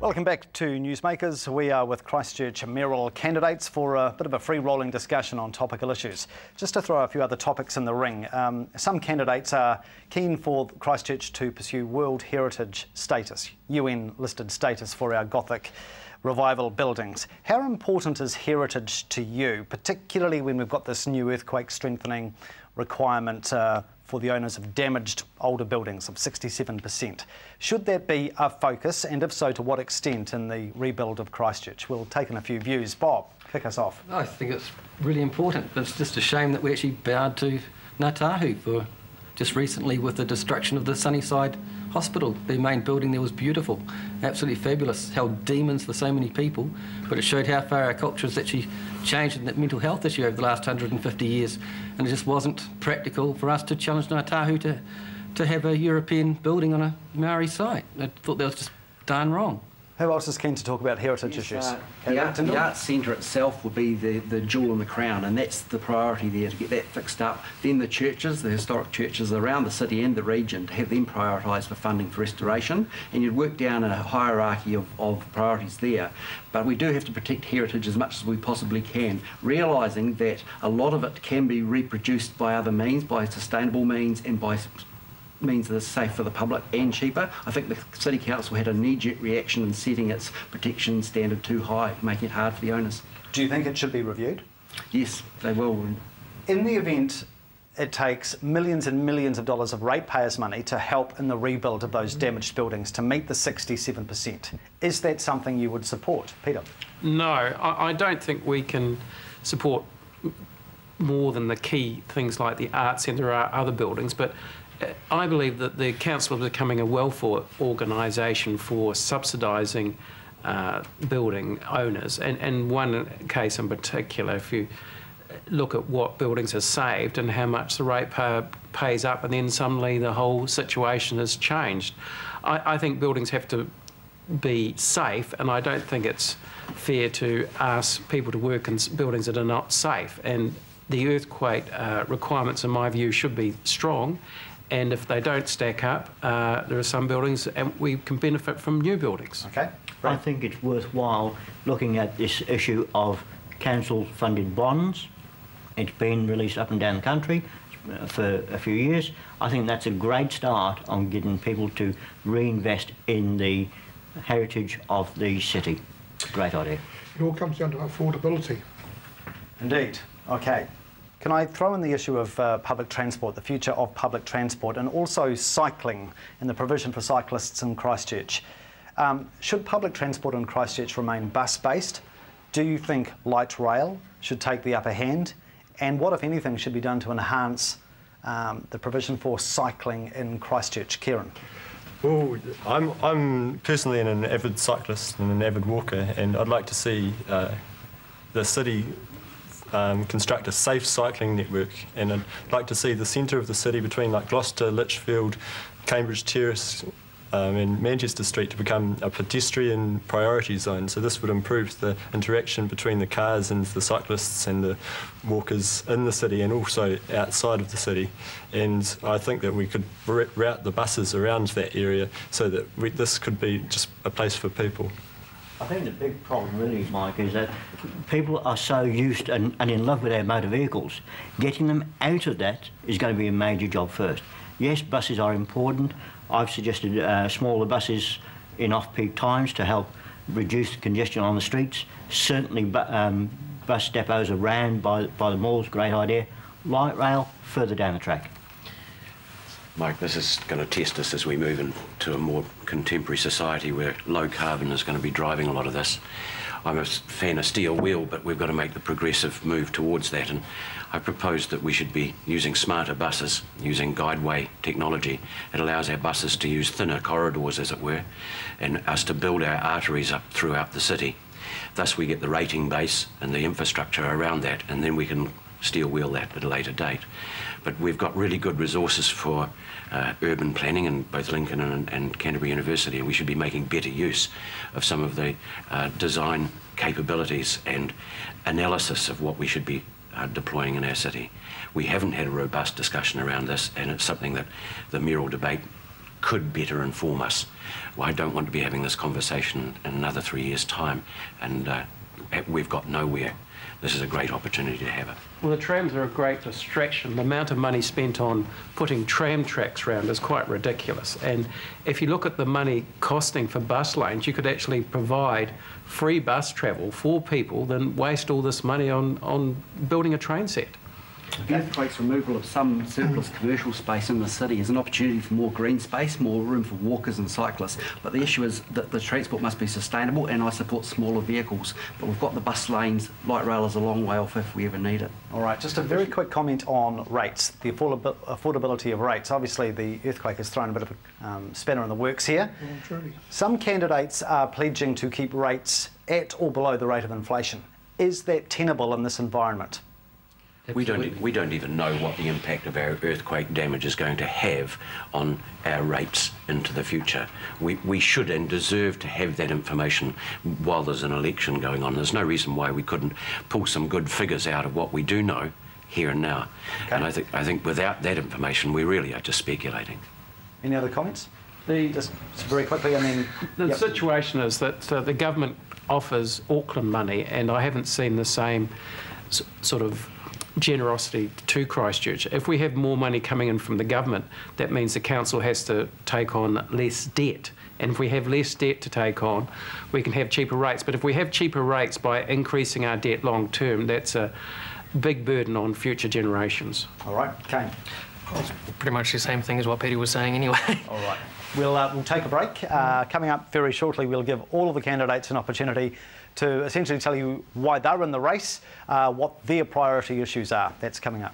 Welcome back to NewsMakers. We are with Christchurch Mayoral candidates for a bit of a free-rolling discussion on topical issues. Just to throw a few other topics in the ring, some candidates are keen for Christchurch to pursue World Heritage status, UN-listed status for our Gothic revival buildings. How important is heritage to you, particularly when we've got this new earthquake strengthening requirement for the owners of damaged older buildings of 67%. Should that be a focus, and if so, to what extent in the rebuild of Christchurch? We'll take in a few views. Bob, kick us off. I think it's really important. It's just a shame that we actually bowed to Ngā Tahu for just recently with the destruction of the Sunnyside Hospital. The main building there was beautiful, absolutely fabulous, held demons for so many people, but it showed how far our culture has actually changed in that mental health issue over the last 150 years, and it just wasn't practical for us to challenge Ngā Tahu to have a European building on a Maori site. I thought that was just darn wrong. Who else is keen to talk about heritage issues? The Arts Centre itself will be the jewel in the crown, and that's the priority there, to get that fixed up. Then the churches, the historic churches around the city and the region, to have them prioritised for funding for restoration, and you'd work down a hierarchy of priorities there. But we do have to protect heritage as much as we possibly can, realising that a lot of it can be reproduced by other means, by sustainable means and by means that are safe for the public and cheaper. I think the City Council had a knee-jerk reaction in setting its protection standard too high, making it hard for the owners. Do you think it should be reviewed? Yes, they will. In the event it takes millions and millions of dollars of ratepayers' money to help in the rebuild of those damaged buildings to meet the 67%, is that something you would support? Peter? No, I don't think we can support more than the key things like the Arts Centre or other buildings, but I believe that the council is becoming a welfare organisation for subsidising building owners. And one case in particular, if you look at what buildings are saved and how much the ratepayer pays up, and then suddenly the whole situation has changed. I think buildings have to be safe, and I don't think it's fair to ask people to work in buildings that are not safe. And the earthquake requirements, in my view, should be strong. And if they don't stack up, there are some buildings, and we can benefit from new buildings. Okay. Right. I think it's worthwhile looking at this issue of council-funded bonds. It's been released up and down the country for a few years. I think that's a great start on getting people to reinvest in the heritage of the city. Great idea. It all comes down to affordability. Indeed. Okay. Can I throw in the issue of public transport, the future of public transport, and also cycling and the provision for cyclists in Christchurch? Should public transport in Christchurch remain bus-based? Do you think light rail should take the upper hand? And what, if anything, should be done to enhance the provision for cycling in Christchurch? Kieran? Well, I'm personally an avid cyclist and an avid walker, and I'd like to see the city construct a safe cycling network, and I'd like to see the centre of the city between like Gloucester, Lichfield, Cambridge Terrace and Manchester Street to become a pedestrian priority zone. So this would improve the interaction between the cars and the cyclists and the walkers in the city and also outside of the city. And I think that we could route the buses around that area so that this could be just a place for people. I think the big problem really, Mike, is that people are so used and in love with their motor vehicles. Getting them out of that is going to be a major job first. Yes, buses are important. I've suggested smaller buses in off-peak times to help reduce the congestion on the streets. Certainly bus depots around by the malls, great idea. Light rail, further down the track. Mike, this is going to test us as we move into a more contemporary society where low carbon is going to be driving a lot of this. I'm a fan of steel wheel, but we've got to make the progressive move towards that, and I propose that we should be using smarter buses, using guideway technology. It allows our buses to use thinner corridors, as it were, and us to build our arteries up throughout the city. Thus we get the rating base and the infrastructure around that, and then we can steel wheel that at a later date. But we've got really good resources for urban planning in both Lincoln and Canterbury University, and we should be making better use of some of the design capabilities and analysis of what we should be deploying in our city. We haven't had a robust discussion around this, and it's something that the mayoral debate could better inform us. Well, I don't want to be having this conversation in another 3 years' time, and we've got nowhere. This is a great opportunity to have it. Well, the trams are a great distraction. The amount of money spent on putting tram tracks around is quite ridiculous. And if you look at the money costing for bus lanes, you could actually provide free bus travel for people than waste all this money on building a train set. The earthquake's removal of some surplus commercial space in the city is an opportunity for more green space, more room for walkers and cyclists. But the issue is that the transport must be sustainable, and I support smaller vehicles. But we've got the bus lanes, light rail is a long way off if we ever need it. All right, just a very quick comment on rates, the affordability of rates. Obviously, the earthquake has thrown a bit of a spanner in the works here. Truly. Some candidates are pledging to keep rates at or below the rate of inflation. Is that tenable in this environment? We don't even know what the impact of our earthquake damage is going to have on our rates into the future. We should and deserve to have that information while there's an election going on. There's no reason why we couldn't pull some good figures out of what we do know here and now. Okay. And I think without that information, we really are just speculating. Any other comments? Just very quickly, I mean... The situation is that the government offers Auckland money, and I haven't seen the same sort of generosity to Christchurch. If we have more money coming in from the government, that means the council has to take on less debt. And if we have less debt to take on, we can have cheaper rates. But if we have cheaper rates by increasing our debt long term, that's a big burden on future generations. All right, Kayne. It's pretty much the same thing as what Peter was saying anyway. All right. We'll take a break. Coming up very shortly, we'll give all of the candidates an opportunity to essentially tell you why they're in the race, what their priority issues are. That's coming up.